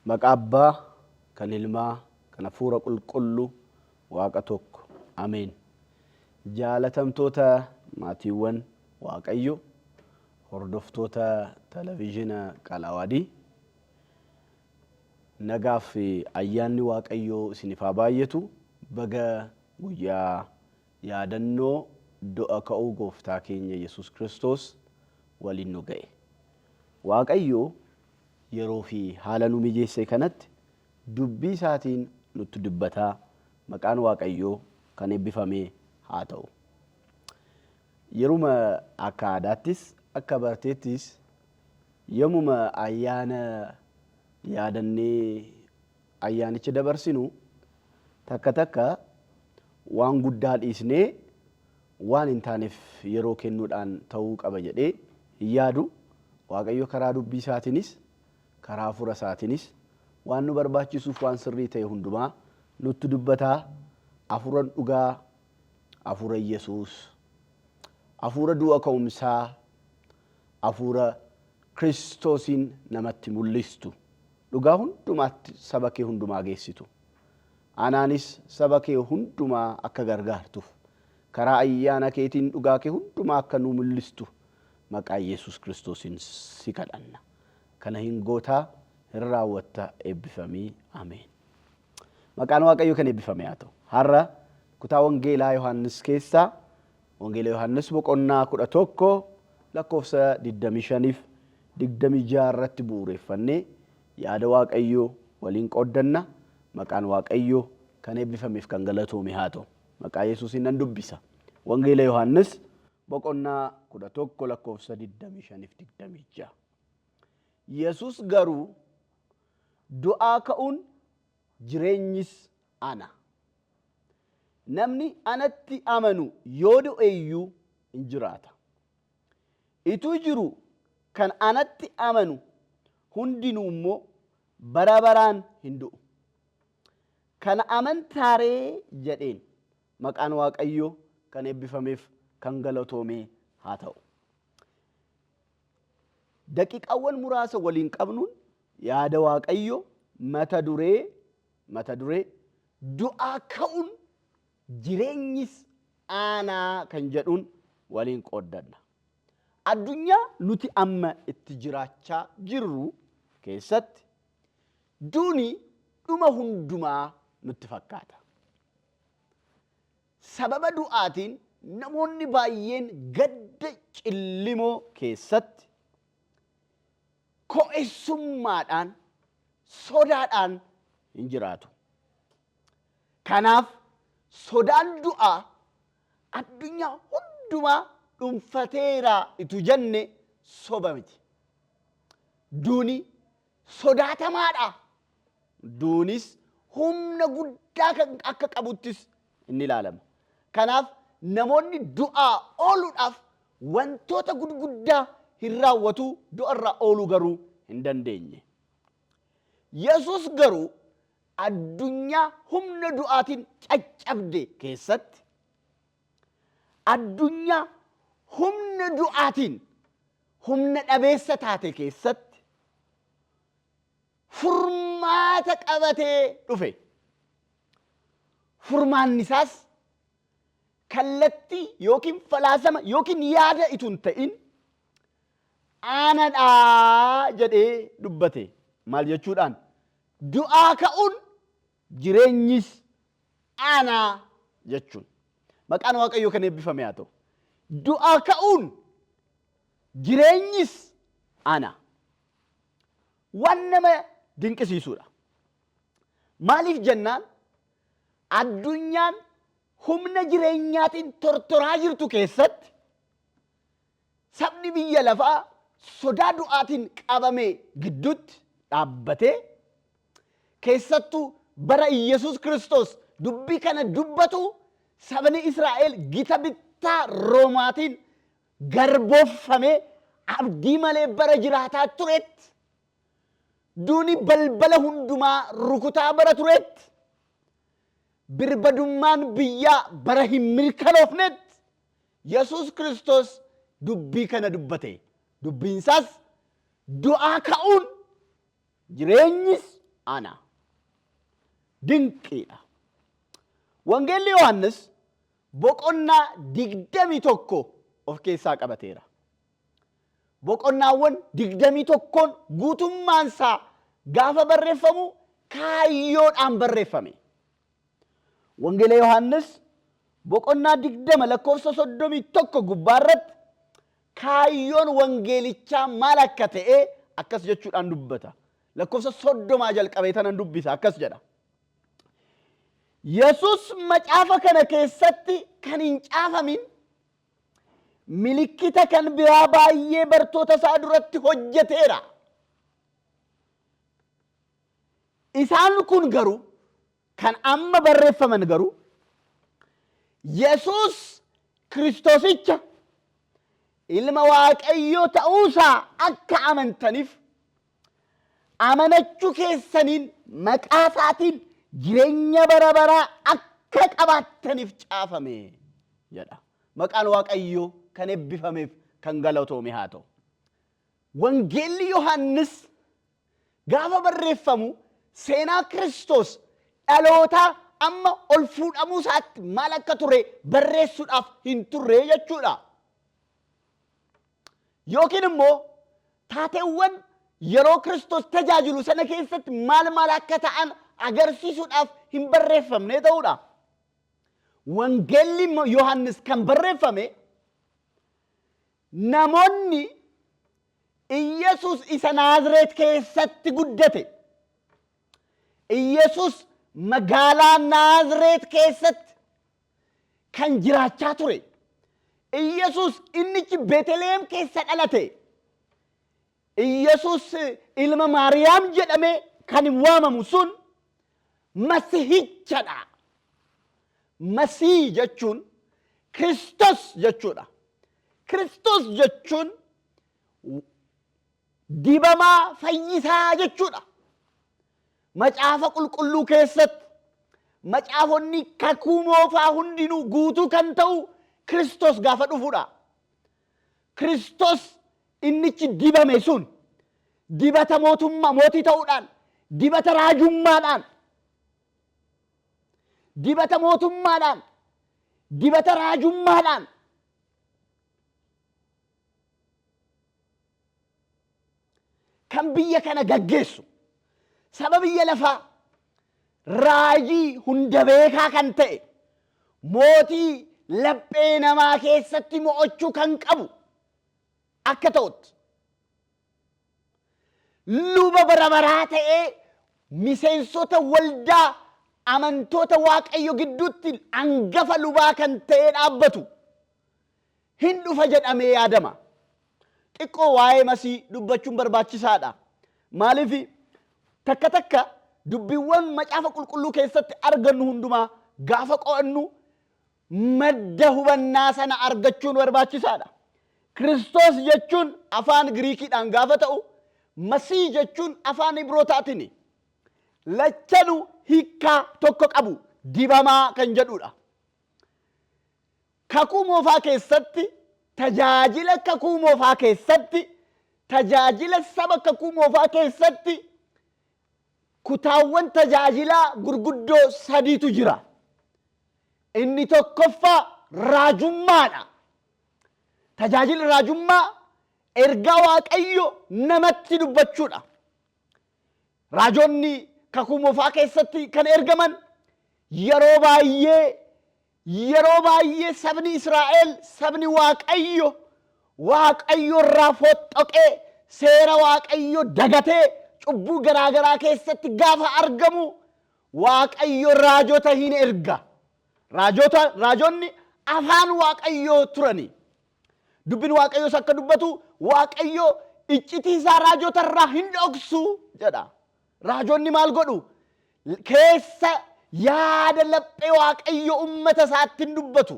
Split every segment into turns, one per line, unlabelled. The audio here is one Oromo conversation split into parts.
Maqaa Abbaa, kan Ilmaa, kan Hafuura Qulqulluu, Waaqa tokko. Ameen. Jaalatamtoota maatiiwwan Waaqayyo, hordoftoota televizyina Qalaawaadii, nagaa fi ayyaanni Waaqayyoo isiniif haa baay'atu. Baga guyyaa yaadannoo du'a ka'uu Gooftaa keenya Yesuus Kiristoos waliin nu ga'e. Waaqayyoo yeroo fi haala nu mijeesse kanatti dubbii isaatiin nutti dubbataa. Maqaan Waaqayyoo kan eebbifame haa ta'u. Yeruma akka aadaattis akka barteettis yommuma ayyaana yaadannee ayyaanicha dabarsinu takka takka waan guddaa dhiisnee waan hin taaneef yeroo kennuudhaan ta'uu qaba jedhee hin yaadu. Waaqayyo karaa dubbii isaatiinis karaa hafuura isaatiinis waan nu barbaachisuuf waan sirrii ta'e hundumaa nutti dubbataa. Hafuura dhugaa, hafuura Yesuus, hafuura du'a ka'umsaa, hafuura Kiristoosiin namatti mul'istu, dhugaa hundumaatti saba kee hundumaa geessitu. Anaanis saba kee hundumaa akka gargaartuuf karaa ayyaana keetiin dhugaa kee hundumaa akka nu mul'istu maqaa Yesuus Kiristoosiin si kadhanna. Kana hin gootaa hin raawwatta eebbifamii. Ameen. Maqaan Waaqayyoo kan eebbifame haa ta'u. Har'a kutaa Wangeelaa Yohaannis keessaa Wangeela Yohaannis boqonnaa 11 lakkoofsa 25-26 irratti bu'uureffannee yaada Waaqayyoo waliin qooddanna. Maqaan Waaqayyoo kan eebbifameef kan galatoome haa ta'u. Maqaa Yesuusiin nan dubbisa. Wangeela Yohaannis boqonnaa 11 lakkoofsa 25-26. Yesuus garuu du'aa ka'uun jireenyis ana. Namni anatti amanu yoo du'e iyyuu hin jiraata. Ituu jiru kan anatti amanu hundinuu immoo bara baraan hin du'u. Kana amantaaree jedheen. Maqaan Waaqayyoo kan eebbifameef kan galatoome haa ta'u. Daqiiqaawwan muraasa waliin qabnuun yaada Waaqayyoo mata duree du'aa ka'uun jireenyis aanaa kan jedhuun waliin qooddanna. Addunyaa nuti amma itti jiraachaa jirru keessatti duuni dhuma hundumaa nutti fakkaata. Sababa du'aatiin namoonni baay'een gadda cillimoo keessatti ko'essummaadhaan sodaadhaan hin jiraatu. Kanaaf sodaan du'aa addunyaa hundumaa dhuunfateera itu jenne soba miti. Duuni sodaatamaadha. Duunis humna guddaa kan akka qabuttis inni ilaalama. Kanaaf namoonni du'aa ooluudhaaf wantoota gurguddaa hin raawwatu, du'arraa ooluu garuu hin dandeenye. Yesuus garuu addunyaa humna du'aatiin caccabde keessatti, addunyaa humna du'aatiin humna dhabeessa taate keessatti furmaata qabatee dhufe. Furmaanni isaas kallattii yookiin falaasama yookiin yaada itoo hin ta'in aanadhaa jedhee dubbate. Maal jechuudhaan? Du'aa ka'uun jireenyis aanaa jechuun. Maqaan Waaqayyoo kan eebbifame haa ta'u. Du'aa ka'uun jireenyis aanaa. Waan nama dinqisiisuudha. Maaliif jennaan? Addunyaan humna jireenyaatiin tortoraa jirtu keessatti sabni biyya lafaa sodaa du'aatiin qabame gidduutti dhaabbatee keessattuu bara Yesuus Kiristoos dubbii kana dubbatu sabni Israa'el gita bittaa Roomaatiin garboofamee abdii malee bara jiraataa turetti, duuni balbala hundumaa rukutaa bara turetti, birbadummaan biyyaa bara hin mirkanoofnetti Yesuus Kiristoos dubbii kana dubbate. Dubbiin isaas du'aa ka'uun jireenyis ana. Dinqiidha. Wangeelli Yohaannis boqonnaa 21 of keessaa qabateera. Boqonnaawwan 21 guutummaan isaa gaafa barreeffamu kaayyoodhaan barreeffame. Wangeela Yohaannis boqonnaa 20 lakkoofsa 31 gubbaarratti kaayyoon wangeelichaa maal akka ta'e akkas jechuudhaan dubbata. Lakkoofsa 30 jalqabee tanan dubbisa akkas jedha. Yesus macaafa kana keessatti kan hin caafamin milikkita kan biraa baay'ee bartoota isaa duratti hojjeteera. Isaan kun garuu kan amma barreeffaman garuu Yesus Kiristoosicha ilma Waaqayyoo ta'uusaa akka amantaniif amanachuu keessaniin maqaa isaatiin jireenya bara baraa akka qabaattaniif caafame jedha. Maqaan Waaqayyoo kan eebbifameef kan galatoome haa ta'u. Wangeelli Yohaannis gaafa barreeffamu seenaa Kiristoos dhaloota amma ol fuudhamuu isaatti maal akka ture barreessuudhaaf hin turre jechuudha. Yookiin immoo taateewwan yeroo Kiristoos tajaajilu sana keessatti maal akka ta'an agarsiisuudhaaf hin barreeffamne ta'uudha. Wangeelli Yohaannis kan barreeffame namoonni Iyesus isa Naazreet keessatti guddate. Iyesus magaalaa Naazreet keessatti kan jiraachaa ture. Iyesus innichi Beetlehem keessa dhalate. Iyesus ilma Maariyaam jedhame kan waamamu sun Masiihichadha. Masii jechuun Kiristoos jechuudha. Kiristoos jechuun dibamaa fayyisaa jechuudha. Macaafa qulqulluu keessatti macaafonni kakuu moofaa hundinuu guutuu kan ta'u Kiristoos gaafa dhufuudha. Kiristoos innichi dibame sun dibata mootii ta'uudhaan, dibata raajummaadhaan, dibata mootummaadhaan, dibata raajummaadhaan kan biyya kana gaggeessu saba biyya lafaa raajii hunda beekaa kan ta'e mootii laphee namaa keessatti mo'achuu kan qabu akka ta'utti luba bara baraa ta'ee miseensota waldaa amantoota Waaqayyo gidduutti hangafa lubaa kan ta'e dhaabbatu hin dhufa jedhamee yaadama. Xiqqoo waa'ee Masii dubbachuun barbaachisaadha. Maaliif takka dubbiiwwan macaafa qulqulluu keessatti argannu hundumaa gaafa qo'annu madda hubannaa sana argachuun barbaachisaadha. Kiristoos jechuun afaan Giriikiidhaan gaafa ta'u, Masii jechuun afaan Ibrootaatiin. Lachanuu hiikkaa tokko qabu, dibamaa kan jedhudha. Kakuu moofaa keessatti tajaajila kakuu moofaa keessatti tajaajila saba kakuu moofaa keessatti kutaawwan tajaajilaa gurguddoo sadiitu jira. Inni tokkoffaa raajummaadha. Tajaajilli raajummaa ergaa Waaqayyo namatti dubbachuudha. Raajonni kakuu moofaa keessatti kan ergaman yeroo baay'ee sabni Israa'el, sabni Waaqayyo irraa foxxoqee seera Waaqayyo dagatee cubbuu garaagaraa keessatti gaafa argamu Waaqayyo raajota hin erga. Raajonni afaan Waaqayyo turani. Dubbin Waaqayyoos akka dubbatu Waaqayyo iccitii isaa raajota irraa hin dhoksu jedha. Raajonni maal godhu? Keessa yaada laphee Waaqayyo ummata isaatti hin dubbatu.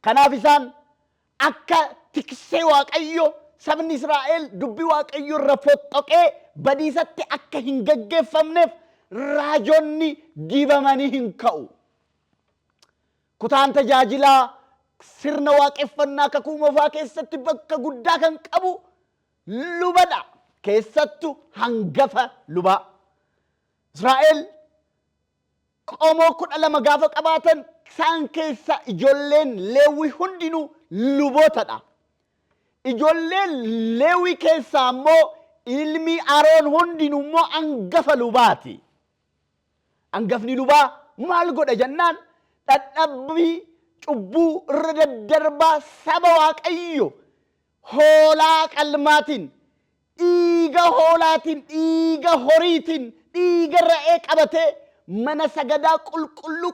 Kanaaf isaan akka tiksee Waaqayyo sabni Israa'el dubbii Waaqayyo irra foxxoqee badiisatti akka hin gaggeeffamneef raajonni dibamanii hin ka'u. Kutaan tajaajilaa sirna waaqeffannaa kakuu moofaa keessatti bakka guddaa kan qabu lubadha. keessattu hangafa lubaa. Israa'el qomoo 12 gaafa qabaatan isaan keessa ijoolleen Leewwii hundinuu lubootadha. Ijoolleen Leewwii keessaa immoo ilmi Aroon hundinuu immoo hangafa lubaati. Hangafni lubaa maal godha jennaan dadhabbii cubbuu irra daddarbaa saba Waaqayyo hoolaa qalmaatiin dhiiga hoolaatiin dhiiga horiitiin dhiiga re'ee qabatee mana sagadaa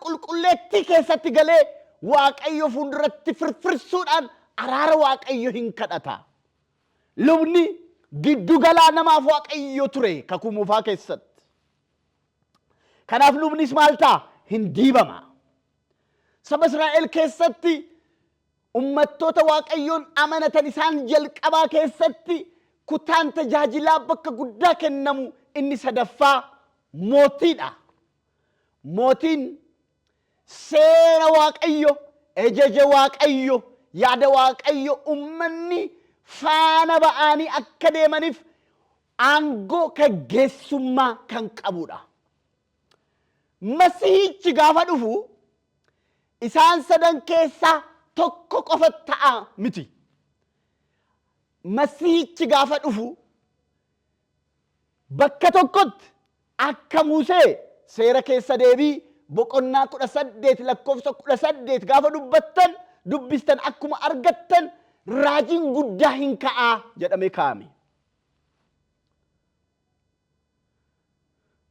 qulqulleetti keessatti galee Waaqayyo fuulduratti firfirsuudhaan araara Waaqayyo hin kadhata. Lubni giddu galaa namaaf Waaqayyo ture kakuu moofaa keessatti. Kanaaf lubnis maal ta'a? Hin diibama. Saba Israa'el keessatti ummattoota Waaqayyoon amanatan isaan jalqabaa keessatti kutaan tajaajilaa bakka guddaa kennamu inni sadaffaa mootiidha. Mootiin seera Waaqayyo, ajaja Waaqayyo, yaada Waaqayyo ummanni faana ba'anii akka deemaniif aangoo gaggeessummaa kan qabudha. Masiihichi gaafa dhufu isaan sadan keessaa tokko qofa ta'a miti. Masiihichi gaafa dhufu bakka tokkotti akka Musee seera keessa deebii boqonnaa 18 lakkoofsa 18 gaafa dubbistan akkuma argattan raajiin guddaa hin ka'aa jedhamee kaa'ame.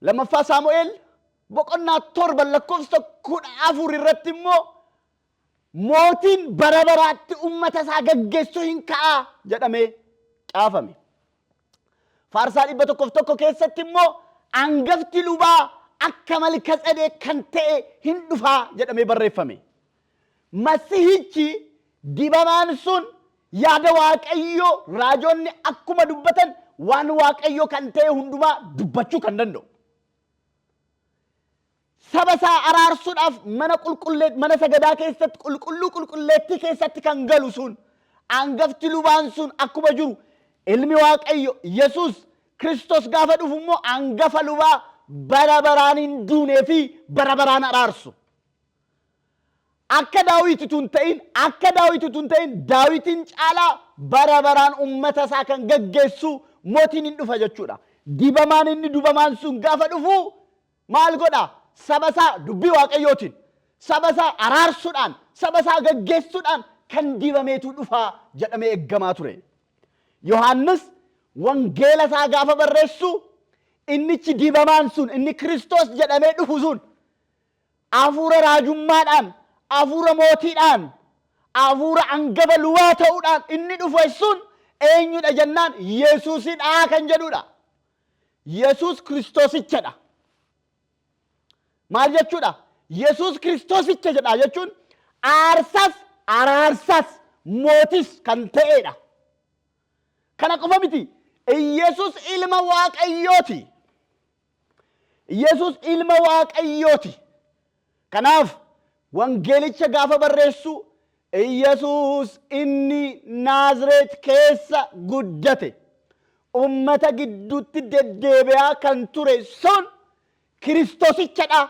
Lammaffaa Saamu'eel boqonnaa 7 lakkoofsa 14 irratti immoo mootiin bara baraatti ummata isaa gaggeessuu hin ka'aa jedhamee caafame. Faarsaa 101 keessatti immoo hangafti lubaa akka Malkiiseedeq kan ta'e hin dhufaa jedhamee barreeffame. Masiihichi dibamaan sun yaada Waaqayyo raajonni akkuma dubbatan waan Waaqayyo kan ta'e hundumaa dubbachuu kan danda'u. Saba isaa araarsuudhaaf mana sagadaa keessatti qulqulleettii keessatti kan galu sun hangafti lubaan sun akkuma jiru ilmi Waaqayyo Yesuus Kiristoos gaafa dhufu immoo hangafa lubaa bara baraan hin duunee fi bara baraan araarsu. Akka Daawititu hin ta'in Daawitiin caalaa bara baraan ummata isaa kan gaggeessu mootiin hin dhufa jechuudha. Dibamaan inni dubamaan sun gaafa dhufu maal godha? Saba isaa dubbii Waaqayyootiin, saba isaa araarsuudhaan, saba isaa gaggeessuudhaan kan dibameetu dhufa jedhamee eeggamaa ture. Yohaannis wangeela isaa gaafa barreessu innichi dibamaan sun inni Kiristoos jedhamee dhufu sun hafuura raajummaadhaan, hafuura mootiidhaan, hafuura hangafa lubaa ta'uudhaan inni dhufe sun eenyudha jennaan Yesuusidha kan jedhudha. Yesuus Kiristoosichadha. Maal jechuudha? Yesuus Kiristoosicha jedha jechuun aarsas araarsas mootis kan ta'edha. Kana qofa miti. Yesuus ilma Waaqayyooti. Yesuus ilma Waaqayyooti. Kanaaf wangeelicha gaafa barreessu Yesuus inni Naazreet keessa guddate ummata gidduutti deddeebi'aa kan ture sun Kiristoosichadha,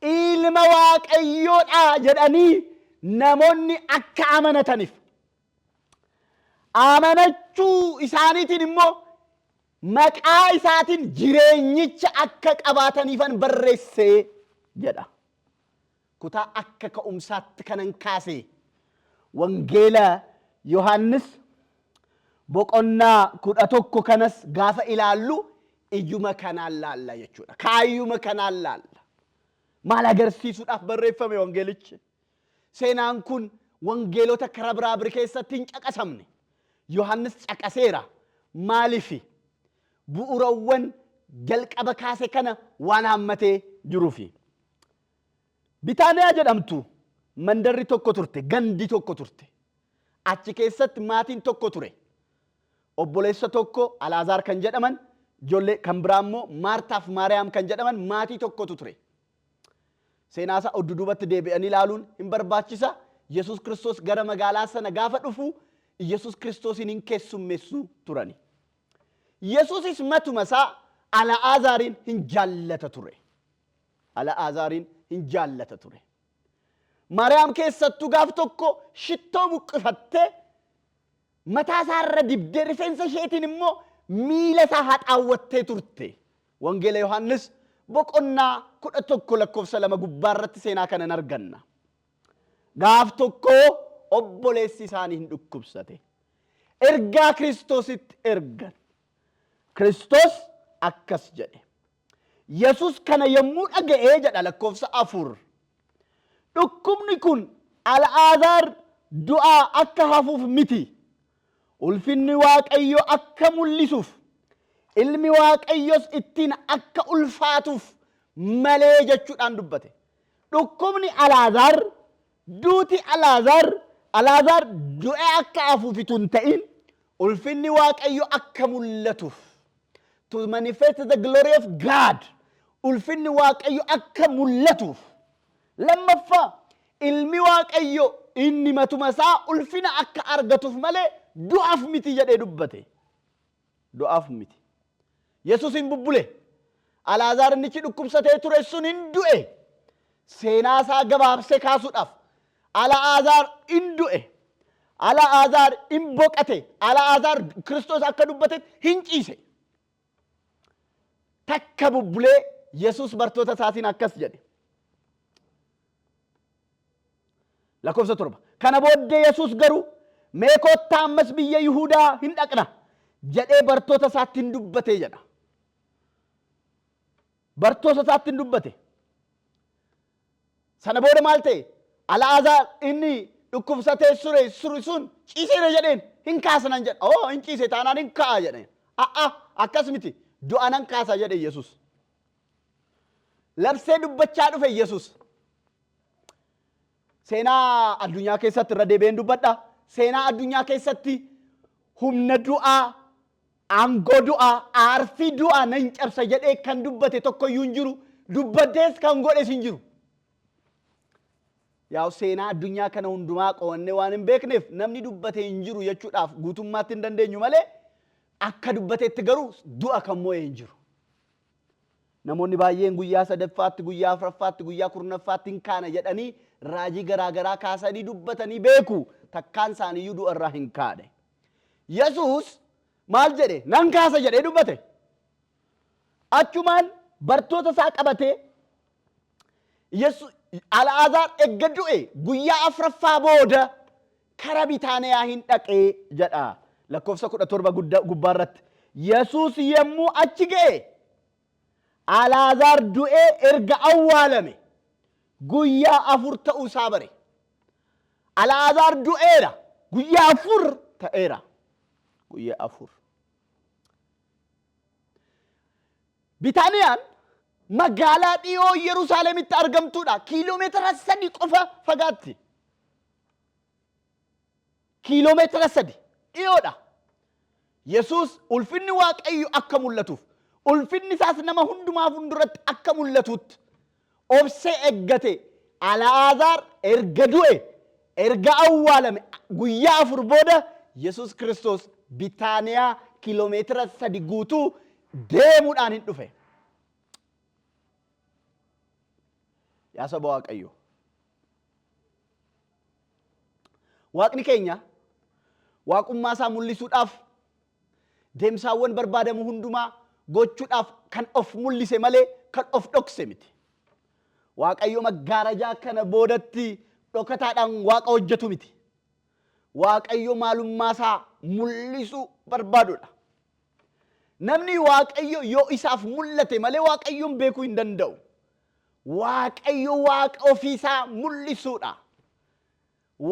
ilma Waaqayyoodha jedhanii namoonni akka amanataniif. Amanachuu isaaniitiin immoo maqaa isaatiin jireenyicha akka qabaataniifan barreessee jedha. Kutaa akka ka'umsaatti kanan kaase wangeela Yohaannis boqonnaa 11 kanas gaafa ilaallu ijuma kanaan laalla jechuudha. Kaayyuma kanaan laalla. Maal agarsiisuudhaaf barreeffame wangeelichi? Seenaan kun wangeelota karaa biraa keessatti hin caqasamne. Yohaannis caqaseera. Maaliifi? Bu'uurawwan jalqaba kaase kana waan hammatee jiruufi. Bitaaniyaa jedhamtu mandarri tokko turte, gandi tokko turte. Achi keessatti maatiin tokko ture. Obboleessa tokko Alaazaar kan jedhaman, ijoollee kan biraa immoo Maartaaf Maariyaam kan jedhaman maatii tokkotu ture. Seenaa isaa dudduubatti deebi'anii ilaaluun hin barbaachisa. Yesuus Kiristoos gara magaalaa sana gaafa dhufu Yesuus Kiristoosin hin keessummeessu turani. Yesuusis matuma isaa Al'aazaarin hin jaallata ture. Al'aazaarin hin jaallata ture. Maariyaam keessattuu gaaf tokko shittoo buqqifattee mataa isaarra dibdee rifeensa isheetiin immoo miila isaa haxaawwattee turte. Wangeela Yohaannis boqonnaa 11:2 gubbaarratti seenaa kana arganna. Gaaf tokko obboleessi isaanii hin dhukkubsate. Ergaa Kiristoositti ergan. Kiristoos akkas jedhe. Yesuus kana yommuu dhaga'ee jedha 4. Dhukkubni kun Al'aazaar du'aa akka hafuuf miti. Ulfinni Waaqayyo akka mul'isuuf, ilmi Waaqayyos ittiin akka ulfaatuuf malee jechuudhaan dubbate. Dhukkubni Al'aazaar, duuti Al'aazaar du'ee akka hafuufitu hin ta'in, ulfinni Waaqayyo akka mul'atuuf. To manifest the glory of God. Ulfinni Waaqayyo akka mul'atuuf. Lammaffaa ilmi Waaqayyo inni matuma isaa ulfina akka argatuuf malee du'aaf miti jedhee dubbate. Du'aaf miti. Yesuus hin bubbule. Al'aazaar inni dhukkubsatee ture sun hin du'e. Seenaa isaa gabaabsee kaasuudhaaf. Al'aazaar hin du'e. Al'aazaar hin boqate. Al'aazaar Kiristoos akka dubbatetti hin ciise. Takka bubbulee Yesuus bartoota isaatiin akkas jedhe. 7. Kana booddee Yesuus garuu mee kottaa ammas biyya Yihuudaa hin dhaqna jedhee bartoota isaatti hin dubbate jedha. Bartoota isaatti hin dubbate. Sana booda maal ta'e? Al'aazaar inni dhukkubsatee ture sun ciiseera jedheen hin kaasanan jedha. Oo hin ciise taanaan hin ka'a jedheen. Akkas miti. Du'a nan kaasa jedhe Yesuus. Labsee dubbachaa dhufe Yesuus. Seenaa addunyaa keessatti irra deebi'een dubbadha. Seenaa addunyaa keessatti humna du'aa, aangoo du'aa, aarfii du'aa nan cabsa jedhee kan dubbate tokkoyyuu hin jiru. Dubbatees kan godhes hin jiru. Yaa seenaa addunyaa kana hundumaa qo'annee waan hin beekneef namni dubbate hin jiru jechuudhaaf guutummaatti hin dandeenyu malee akka dubbateetti garuu du'a kan moo'ee hin jiru. Namoonni baay'een guyyaa 3ffaatti, guyyaa 4ffaatti, guyyaa 10ffaatti hin kaana jedhanii raajii garaagaraa kaasanii dubbatanii beeku. Takkaan isaaniiyyuu du'a irraa hin kaane. Yesuus maal jedhe? Nan kaasa jedhee dubbate. Achumaan bartoota isaa qabatee Al'aazaar erga du'e guyyaa 4ffaa booda kara Bitaaniyaa hin dhaqee jedha. Lakkoofsa 17 gubbaarratti. Yesuus yommuu achi ga'e Al'aazaar du'ee erga awwaalame guyyaa 4 ta'uu isaa bare. Al'aazaar du'eera. Guyyaa 4 ta'eera. Guyyaa 4. Bitaaniyaan magaalaa dhiyoo Yerusaalemitti argamtuudha. Kiiloomeetira 3 qofa fagaatti. Kiiloomeetira 3 dhiyoodha. Yesuus ulfinni Waaqayyo akka mul'atuuf, ulfinni isaas nama hundumaaf hunduratti akka mul'atutti obsee eeggate. Al'aazaar erga du'e, erga awwaalame guyyaa 4 booda Yesuus Kiristoos Bitaaniyaa kiiloomeetira 3 guutuu deemuudhaan hin dhufe. Yaa saba Waaqayyo. Waaqni keenya waaqummaa isaa mul'isuudhaaf deemsaawwan barbaadamu hundumaa gochuudhaaf kan of mul'ise malee kan of dhokse miti. Waaqayyo maggaarajaa kana boodatti dhokataadhaan waaqa hojjetu miti. Waaqayyo maalummaa isaa mul'isuu barbaadudha. Namni Waaqayyo yoo isaaf mul'ate malee Waaqayyoon beekuu hin danda'u. Waaqayyo waaqa ofiisaa mul'isuudha.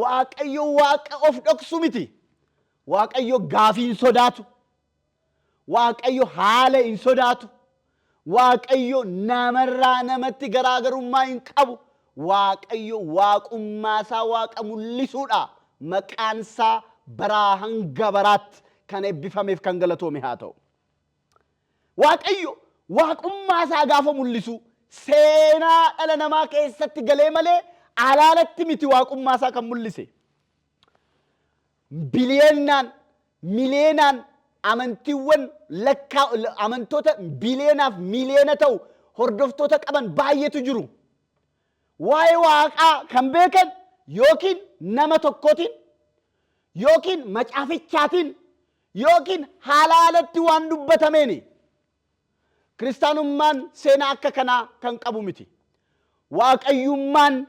Waaqayyo waaqa of dhoksu miti. Waaqayyo gaafii hin sodaatu. Waaqayyo haala hin sodaatu. Waaqayyo namarraa namatti garaagarummaa hin qabu. Waaqayyo waaqummaa isaa waaqa mul'isuudha. Maqaan isaa baraa hanga baraatti kan eebbifameef kan galatoome haa ta'u. Waaqayyo waaqummaa isaa gaafa mul'isu seenaa dhala namaa keessatti galee malee alaalatti miti waaqummaa isaa kan mul'ise. Biliyeenaan, miliyeenaan amantiiwwan amantoota biliyoonaaf miliyoona ta'u hordoftoota qaban baay'eetu jiru. Waa'ee Waaqaa kan beekan yookiin nama tokkootiin yookiin macaafichaatiin yookiin haalaalatti waan dubbatameeni. Kiristaanummaan seenaa akka kanaa kan qabu miti. Waaqayyummaan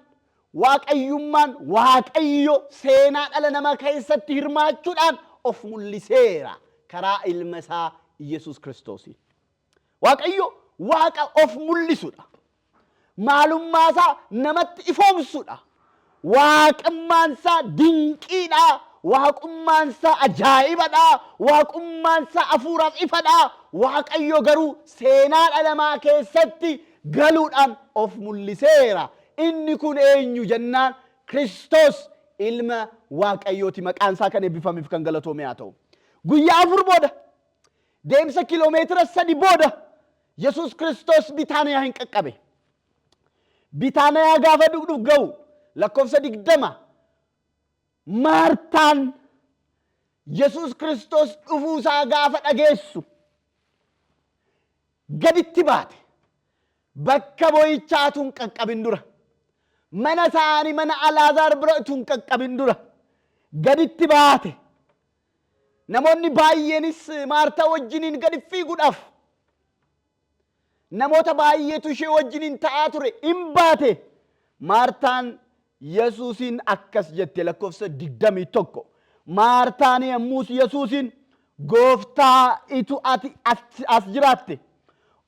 Waaqayyo seenaa dhala namaa keessatti hirmaachuudhaan of mul'iseera karaa ilma isaa Yesuus Kiristoosiin. Waaqayyo Waaqa of mul'isudha. Maalummaa isaa namatti ifoomsudha. Waaqummaan isaa dinqiidha. Waaqummaan isaa ajaa'ibadha. Waaqummaan isaa hafuuraaf ifadha. Waaqayyo garuu seenaa dhala namaa keessatti galuudhaan of mul'iseera. Inni kun eenyu jennaan Kiristoos ilma Waaqayyooti. Maqaan isaa kan eebbifameef kan galatoome haa ta'u. Guyyaa 4 booda deemsa kiiloomeetira 3 booda Yesuus Kiristoos Bitaaniyaa hin qaqqabe. Bitaaniyaa gaafa dhugduuf ga'u lakkoofsa 20 Maartaan Yesuus Kiristoos dhufuusaa gaafa dhageessu gaditti baate. Bakka boo'ichaatu hin qaqqabin dura. Mana isaanii mana Alaazaar bira utuu hin qaqqabin dura gaditti baate. Namoonni baay'eenis Maartaa wajjiniin gadi fiiguudhaaf namoota baay'eetu ishee wajjiniin ta'aa ture hin baate. Maartaan Yesuusin akkas jette lakkoofsa 21. Maartaan yommus Yesuusin gooftaa itu ati as jiraatte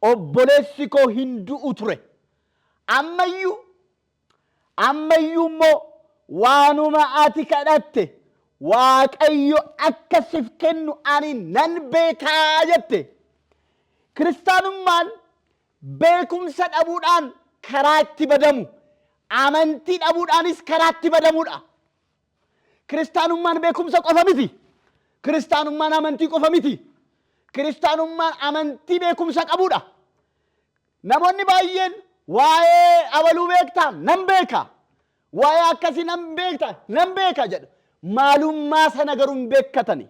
obboleessi koo hin du'u ture. Ammayyuu immoo waanuma ati kadhatte Waaqayyo akka siif kennu ani nan beekaa jette. Kiristaanummaan beekumsa dhabuudhaan karaa itti badamu. Amantii dhabuudhaanis karaa itti badamuudha. Kiristaanummaan beekumsa qofa miti. Kiristaanummaan amantii qofa miti. Kiristaanummaan amantii beekumsa qabuudha. Namoonni baay'een waa'ee abaluu beektaa nan beeka. Waa'ee akkasii nan beeka jedhu. Maalummaa sana garuu hin beekatani.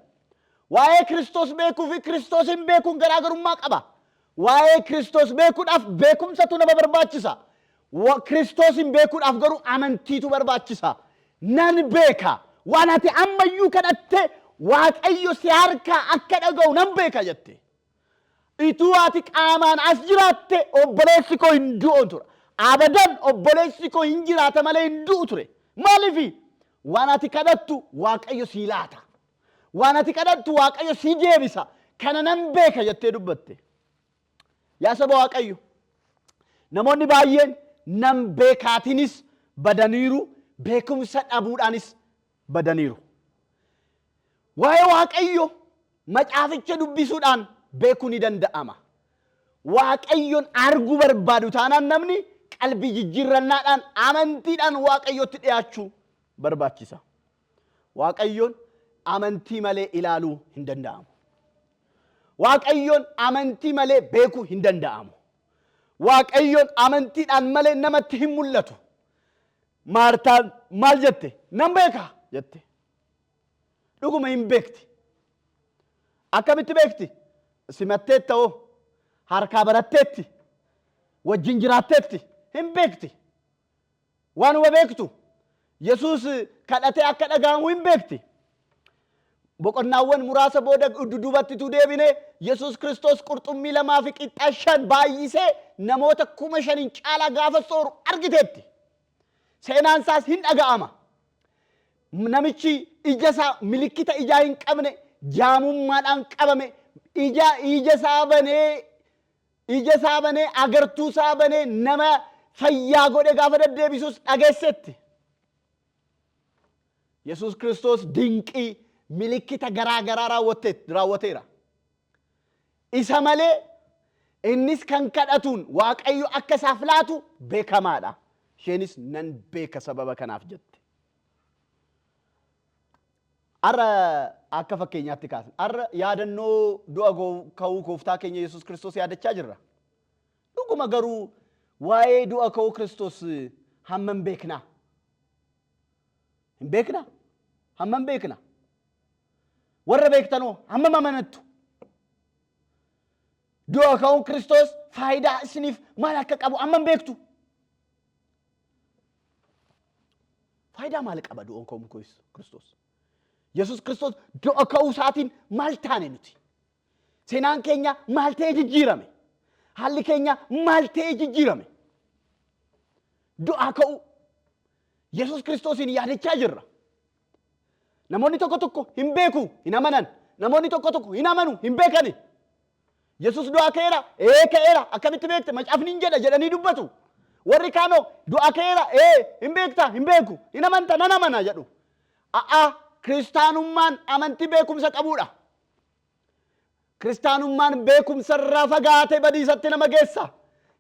Waa'ee Kiristoos beekuu fi Kiristoosin beekuun garaagarummaa qaba. Waa'ee Kiristoos beekuudhaaf beekumsatu nama barbaachisa. Kiristoosin beekuudhaaf garuu amantiitu barbaachisa. Nan beeka. Waan ati ammayyuu kadhatte Waaqayyo si harkaa akka dhaga'u nan beeka jette. Ituu ati qaamaan as jiraatte obboleessi koo hin du'u ture. Abadan obboleessi koo hin jiraata malee hin du'u ture. Maaliifi? Waan ati kadhattu Waaqayyo si laata. Waan ati kadhattu Waaqayyo si deebisa. Kana nan beeka jettee dubbatte. Yaa saba Waaqayyo. Namoonni baay'een nan beekaatiinis badaniiru, beekumsa dhabuudhaanis badaniiru. Waa'ee Waaqayyo macaaficha dubbisuudhaan beekuu ni danda'ama. Waaqayyoon arguu barbaadu taanaan namni qalbii jijjiirrannaadhaan amantiidhaan Waaqayyotti dhiyaachuu barbaachisa. Waaqayyoon amantii malee ilaaluu hin danda'amu. Waaqayyoon amantii malee beekuu hin danda'amu. Waaqayyoon amantiidhaan malee namatti hin mul'atu. Maartaan maal jette? Nan beeka jette. Dhuguma hin beekti. Akkamitti beekti? Simatteetta hoo? Harkaa baratteetti? Wajjin jiraatteetti? Hin beekti. Waanuma beektu Yesuus kadhatee akka dhaga'amu hin beekti. Boqonnaawwan muraasa booda dudubatti deebine Yesuus Kiristoos qurxummii 2 fi qixxaa 5 baay'isee namoota 5,000 caalaa gaafa sooru argiteetti. Seenaan isaas hin dhaga'ama. Namichi ija isaa milikkita ijaa hin qabne jaamummaadhaan qabame ija isaa banee agartuu isaa banee nama fayyaa godhe gaafa deddeebisuus dhageessetti. Yesuus Kiristoos dinqii milikkita garaagaraa raawwateera. Isa malee innis kan kadhatuun Waaqayyo akka isaaf laatu beekamaadha. Isheenis nan beeka sababa kanaaf jette. Arra akka fakkeenyaatti kaasan. Arra yaadannoo du'a ka'uu gooftaa keenya Yesuus Kiristoos yaadachaa jirra. Dhuguma garuu waa'ee du'a ka'uu Kiristoos hammam beekna? Hin beekna? Hammam beekna? Warra beektanoo hammam amanattu? du'a ka'uun Kiristoos faayidaa isiniif maal akka qabu amman beektu. Faayidaa maal qaba du'aan ka'uun Kiristoos? Yesuus Kiristoos du'a ka'uu isaatiin maal taane nuti? Seenaan keenya maal ta'ee jijjiirame? Haalli keenya maal ta'ee jijjiirame? Du'a ka'uu Yesuus Kiristoosin yaadachaa jirra. Namoonni tokko hin beeku, hin amanan. Namoonni tokko hin amanu, hin beekani. Yesuus du'a ka'eera, ka'eera, akkamitti beekte? Macaafni hin jedha jedhanii dubbatu. Warri kaanoo du'a ka'eera, hin beekta, hin beeku, hin amanta, nan amana jedhu. Kiristaanummaan amantii beekumsa qabuudha. Kiristaanummaan beekumsa irraa fagaatee badiisatti nama geessa.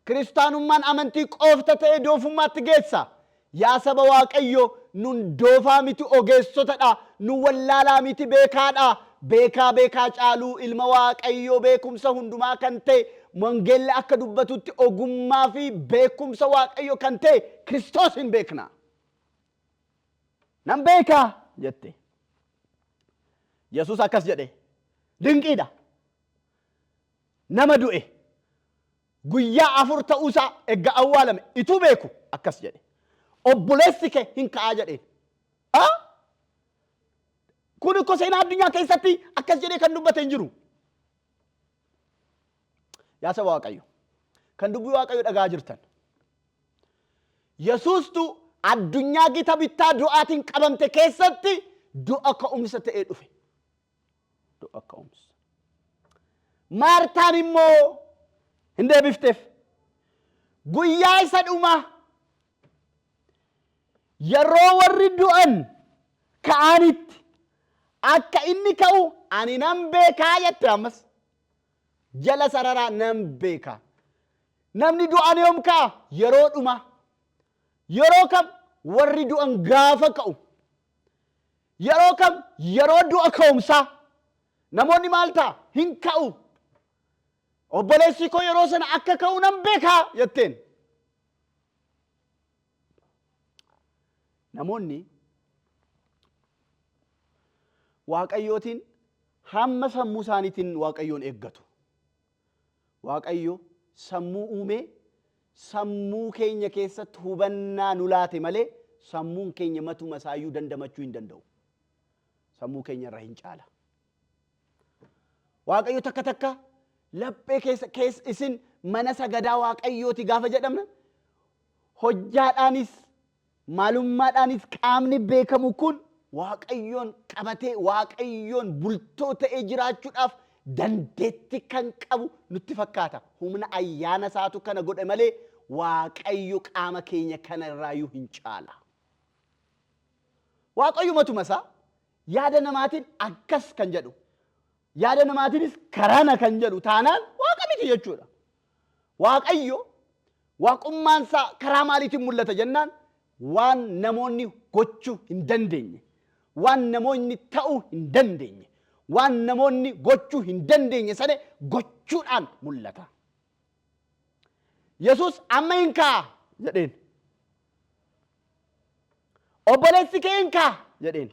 Kiristaanummaan amantii qofta ta'ee doofummaatti geessa. Yaa saba Waaqayyo, nun doofaa miti ogeessotadha. Nun wallaalaa miti beekaadha. Beekaa caaluu ilma Waaqayyo beekumsa hundumaa kan ta'e wangeelli akka dubbatutti ogummaa fi beekumsa Waaqayyo kan ta'e Kiristoos hin beekna. Nan beekaa jette. Yesuus akkas jedhe. Dinqiidha. Nama du'e guyyaa 4 ta'uusaa eegga awwaalame ituu beeku akkas jedhe. Obboleessi kee hin ka'aa jedheen. Kun ikko seenaa addunyaa keessatti akkas jedhee kan dubbate hin jiru. Yaa saba Waaqayyo, kan dubbii Waaqayyo dhagaa jirtan. Yesuustu addunyaa gita bittaa du'aatiin qabamte keessatti du'a ka'umsa ta'ee dhufe. Du'a ka'umsa. Maartaan immoo hin deebifteef. Guyyaa isa dhumaa yeroo warri du'an ka'anitti akka inni ka'u ani nan beekaa jette ammas. Jala sararaa nan beekaa. Namni du'an yoom ka'a? Yeroo dhumaa. Yeroo kam? Warri du'an gaafa ka'u. Yeroo kam? Yeroo du'a ka'umsaa. Namoonni maal ta'a? Hin ka'u. Obboleessi koo yeroo sana akka ka'u nan beekaa jetteen. Namoonni Waaqayyootiin hamma sammuu isaaniitiin Waaqayyoon eeggatu. Waaqayyo sammuu uumee sammuu keenya keessatti hubannaa nu laate malee sammuun keenya matuma isaayyuu dandamachuu hin danda'u. Sammuu keenya irraa hin caala. Waaqayyo takka laphee keessa isin mana sagadaa Waaqayyooti gaafa jedhamna hojjaadhaanis maalummaadhaanis qaamni beekamu kun Waaqayyoon qabatee Waaqayyoon bultoo ta'ee jiraachuudhaaf dandeetti kan qabu nutti fakkaata. Humna ayyaana isaatu kana godhe malee Waaqayyo qaama keenya kana irraayyuu hin caala. Waaqayyo matuma isaa yaada namaatiin akkas kan jedhu. Yaada namaatiinis karana kan jedhu taanaan Waaqa miti jechuudha. Waaqayyo waaqummaan isaa karaa maaliitiin mul'ata jennaan waan namoonni gochuu hin dandeenye, waan namoonni ta'uu hin dandeenye, waan namoonni gochuu hin dandeenye sana gochuudhaan mul'ata. Yesuus amma hin ka'a jedheen. Obboleessi kee hin ka'a jedheen.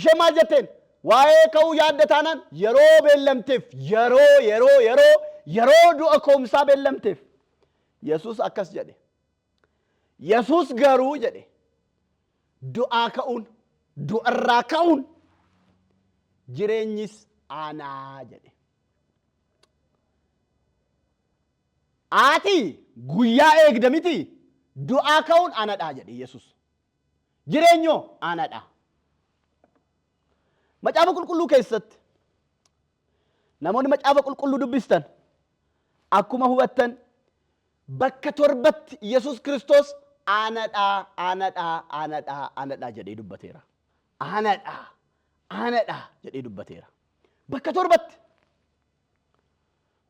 Isheen maal jetteen? Waa'ee ka'uu yaadda taanaan yeroo beellamteef yeroo du'a ka'umsaa beellamteef. Yesuus akkas jedhe. Yesuus garuu jedhe du'aa ka'uun du'arraa ka'uun jireenyis aanaa jedhe. Ati guyyaa eegda miti du'aa ka'uun aanadhaa jedhe Yesuus. Jireenyoo aanadhaa. Macaafa qulqulluu keessatti namoonni macaafa qulqulluu dubbistan akkuma hubattan bakka 7tti Yesuus Kiristoos aanadhaa jedhee dubbateera. Aanadhaa jedhee dubbateera. Bakka 7tti.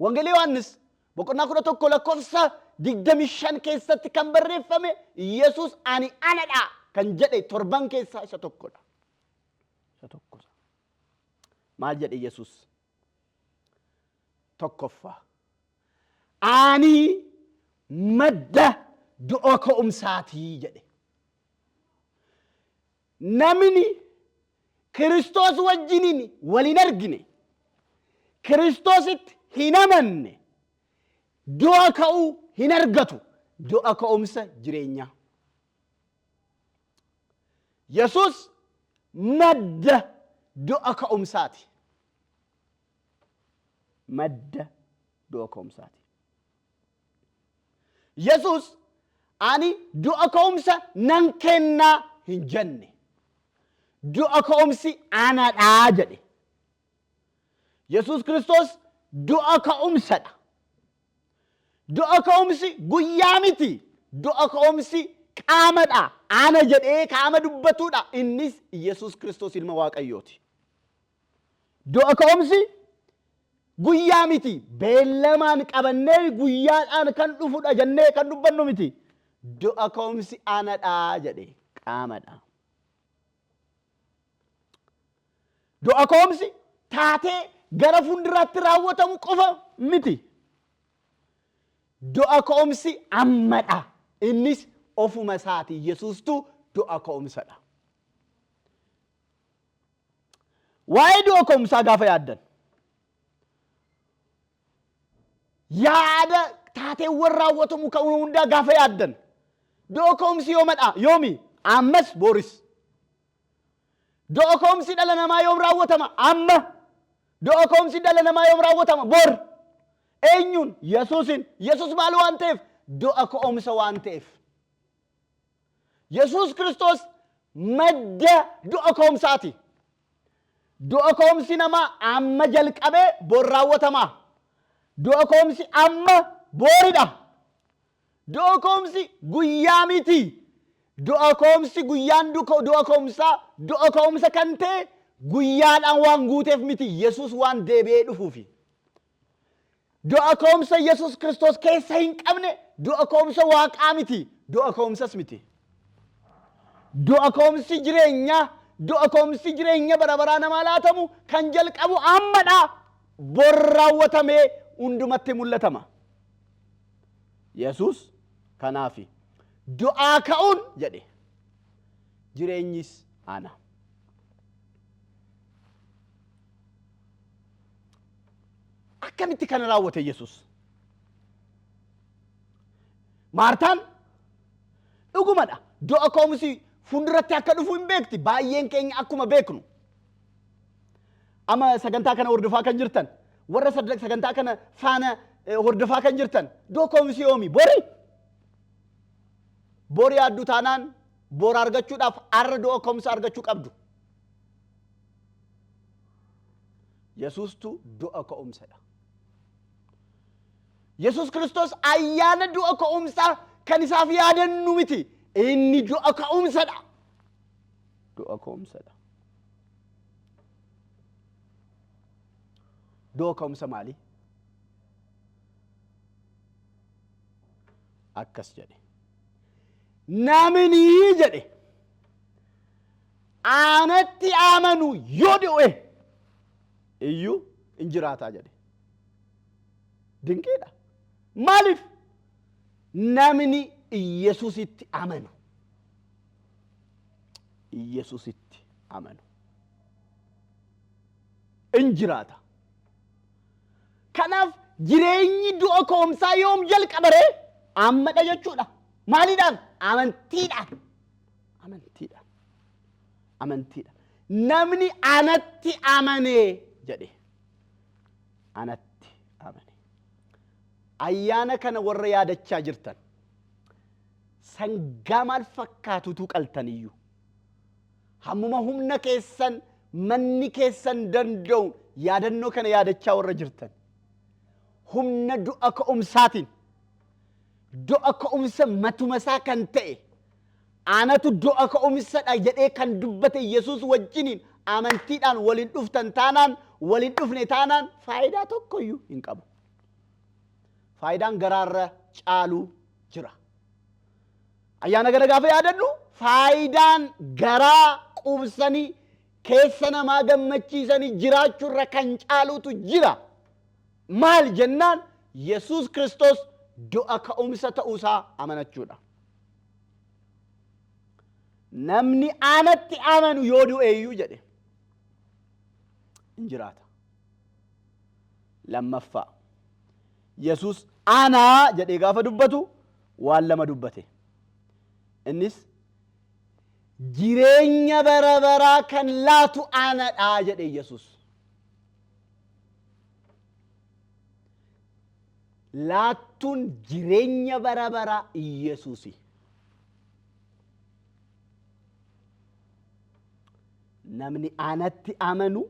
Wangeelii Yohaannis boqonnaa 11 lakkoofsa 25 keessatti kan barreeffame Yesuus ani aanadhaa kan jedhe 7 keessaa isa tokkodha. Isa tokkodha. Maal jedhe Yesuus? Tokkoffaa. Ani madda du'a ka'umsaatii jedhe. Namni Kiristoos wajjiniin waliin argine Kiristoositti hinamanne du'a ka'uu hin argatu du'a ka'umsa jireenyaa. Yesus madda du'a ka'umsaati. Madda du'a ka'umsaati. Yesus ani du'a ka'umsa nan kennaa hin jenne. Du'a ka'umsi anadhaa jedhe. Yesus Kristos du'a ka'umsadha. Du'a ka'umsi guyyaa miti. Du'a ka'umsi qaamadha. Ana jedhee qaama dubbatudha. Innis Yesus Kristos ilma Waaqayyooti. Du'a ka'umsi guyyaa miti. Beellamaan qabannee guyyaadhaan kan dhufudha jennee kan dubbannu miti. Du'a ka'umsi anadhaa jedhe qaamadha. Du'a ka'umsi taatee gara fuulduraatti raawwatamu qofa miti. Du'a ka'umsi ammadha. Innis ofuma isaati. Yesuustu du'a ka'umsadha. Waa'ee du'a ka'umsaa gaafa yaaddan yaada taateewwan raawwatamu kan hundaa gaafa yaaddan du'a ka'umsi yoomadha? Yoomi? Ammas boris. Du'a ka'umsi dhala namaa yoom raawwatama? Amma. Du'a ka'umsi dhala namaa yoom raawwatama? Bor. Eenyuun? Yesuusin. Yesus maal waan ta'eef? Du'a ka'umsa waan ta'eef. Yesus Kristos madda du'a ka'umsaati. Du'a ka'umsi namaa amma jalqabee bor raawwatama. Du'a ka'umsi amma boridha. Du'a ka'umsi guyyaa miti. Du'a ka'umsi guyyaan du'a ka'umsa kan ta'e guyyaadhaan waan guuteef miti. Yesus waan deebi'ee dhufuufi. Du'a ka'umsa Yesus Kristos keessa hin qabne du'a ka'umsa waaqaa miti. Du'a ka'umsas miti. Du'a ka'umsi jireenya bara baraa namaa laatamu kan jalqabu ammadha. Bor raawwatamee hundumatti mul'atama. Yesus kanaafi du'aa ka'uun jedhe jireenyis ana. Akkamitti kana raawwate Yesus? Maartaan dhugumadha. Du'a ka'umsi fuulduratti akka dhufu hin beekti. Baay'een keenya akkuma beeknu. Amma sagantaa kana hordofaa kan jirtan, warra sagantaa kana faana hordofaa kan jirtan, du'a ka'umsi yoomi? Bori. Bori yaaddu taanaan bor argachuudhaaf arra du'a ka'umsa argachuu qabdu. Yesuustu du'a ka'umsadha. Yesus Kristos ayyaana du'a ka'umsaa kan isaaf yaadannu miti. Inni du'a ka'umsadha. Du'a ka'umsadha. Du'a ka'umsa maali? Akkas jedhe. Namni jedhe anatti amanu yoo du'e iyyuu in jiraataa jedhe. Dinqiidha. Maaliif? Namni Yesuusitti amanu. Yesuusitti amanu in jiraata. Kanaaf jireenyi du'a ka'umsaa yoom jalqabare? Ammadha jechuudha. Maaliidhaan? Amantiidhaan. Amantiidhaan. Amantiidhaan. Namni anatti amanee jedhe. Anatti amane. Ayyaana kana warra yaadachaa jirtan sangaa maal fakkaatutu qaltaniyyuu hammuma humna keessan manni keessan danda'u yaadannoo kana yaadachaa warra jirtan humna du'a ka'umsaatiin du'a ka'umsa matuma isaa kan ta'e anatu du'a ka'umsadha jedhee kan dubbate Yesus wajjiniin amantiidhaan waliin dhuftan taanaan waliin dhufne taanaan faayidaa tokkoyyuu hin qabu. Faayidaan garaarra caalu jira. Ayyaana kana gaafa yaadannu faayidaan garaa qubsanii keessa namaa gammachiisanii jiraachuurra kan caalutu jira. Maal jennaan? Yesus Kristos du'a ka'umsa ta'uusaa amanachuudha. Namni anatti amanu yoo du'eeyyuu jedhe in jiraata. Lammaffaa Yesus anaa jedhee gaafa dubbatu waan lama dubbate. Innis jireenya bara baraa kan laatu anadhaa jedhe Yesus. Laattuun jireenya bara baraa Yesuusi. Namni anatti amanu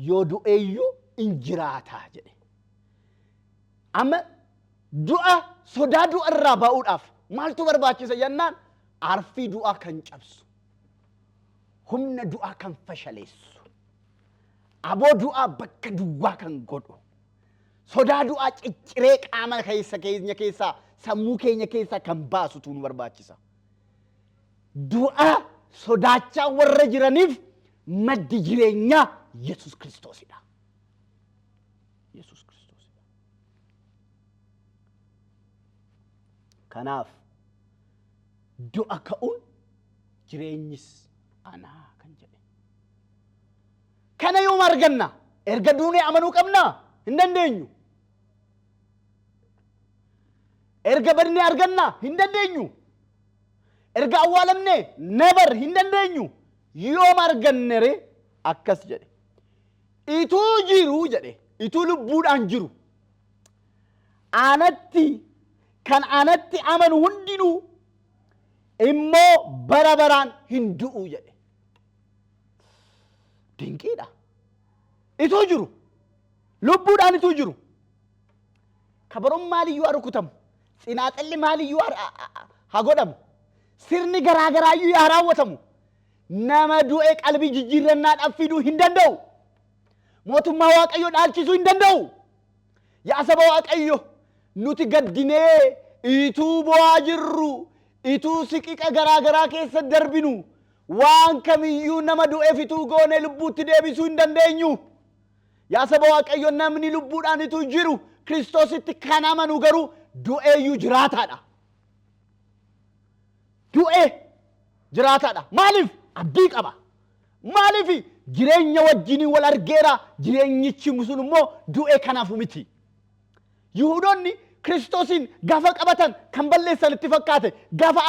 yoo du'eeyyuu in jiraataa jedhe. Amma du'a sodaa du'a irraa ba'uudhaaf maaltu barbaachisa jennaan arfii du'a kan cabsu, humna du'a kan fashaleessu, aboo du'a bakka duwwaa kan godhu, sodaa du'a cicciree qaama keenya keessaa sammuu keenya keessaa kan baasutu nu barbaachisa. Du'a sodaachaa warra jiraniif maddi jireenyaa Yesus Kiristoosidha. Yesus Kiristoosidha. Kanaaf du'a ka'uun jireenyis anaa kan jedhe. Kana yoom arganna? Erga duunee amanuu qabnaa? Hin dandeenyu. Erga badnee argannaa? Hin dandeenyu. Erga awwaalamnee never hin dandeenyu. Yoom arganne ree? Akkas jedhe. Ituu jiru jedhe. Ituu lubbuudhaan jiru. Anatti kan anatti amanu hundinuu immoo bara baraan hin du'u jedhe. Dinqiidha. Ituu jiru. Lubbuudhaan ituu jiru. Kabaroon maaliyyuu haa rukutamu. Tsinaaxalli maaliyyuu haa godhamu. Sirni garaagaraayyuu haa raawwatamu. Nama du'e qalbii jijjiirrannaadhaaf fiduu hin danda'u. Mootummaa Waaqayyoo dhaalchisuu hin danda'u. Yaa saba Waaqayyo nuti gaddinee ituu bo'aa jirru, ituu siqiqa garaagaraa keessa darbinu, waan kamiyyuu nama du'eef ituu goone lubbuutti deebisuu hin dandeenyu. Yaa saba Waaqayyo namni lubbuudhaan ituu jiru Kiristoositti kan amanu garuu du'eeyyuu jiraataadha. Du'e jiraataadha. Maaliif? Abdii qaba. Maaliif? Jireenya wajjinii wal argeera. Jireenyichi sun immoo du'e kanaafu miti. Yihuudoonni Kiristoosin gaafa qabatan kan balleessan itti fakkaate, gaafa